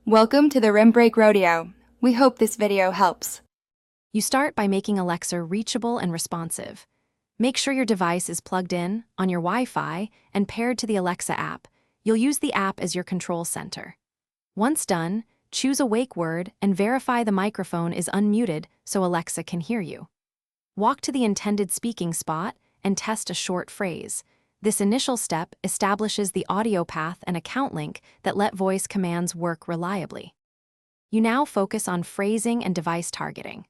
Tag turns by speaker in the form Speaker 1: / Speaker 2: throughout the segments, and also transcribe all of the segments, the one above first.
Speaker 1: Welcome to the Rim Break Rodeo. We hope this video helps.
Speaker 2: You start by making Alexa reachable and responsive. Make sure your device is plugged in, on your Wi-Fi, and paired to the Alexa app. You'll use the app as your control center. Once done, choose a wake word and verify the microphone is unmuted so Alexa can hear you. Walk to the intended speaking spot and test a short phrase. This initial step establishes the audio path and account link that let voice commands work reliably. You now focus on phrasing and device targeting.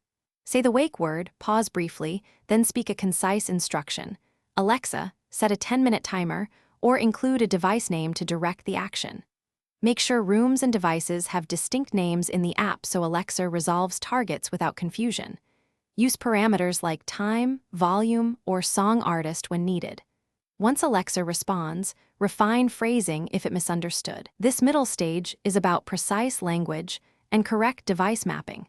Speaker 2: Say the wake word, pause briefly, then speak a concise instruction. Alexa, set a 10-minute timer, or include a device name to direct the action. Make sure rooms and devices have distinct names in the app so Alexa resolves targets without confusion. Use parameters like time, volume, or song artist when needed. Once Alexa responds, refine phrasing if it misunderstood. This middle stage is about precise language and correct device mapping.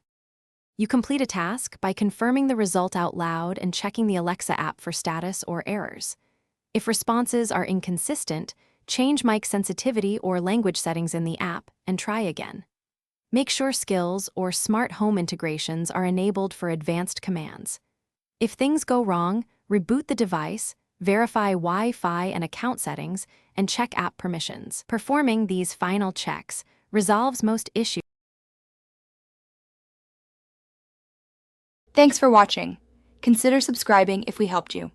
Speaker 2: You complete a task by confirming the result out loud and checking the Alexa app for status or errors. If responses are inconsistent, change mic sensitivity or language settings in the app and try again. Make sure skills or smart home integrations are enabled for advanced commands. If things go wrong, reboot the device, verify Wi-Fi and account settings, and check app permissions. Performing these final checks resolves most issues.
Speaker 1: Thanks for watching. Consider subscribing if we helped you.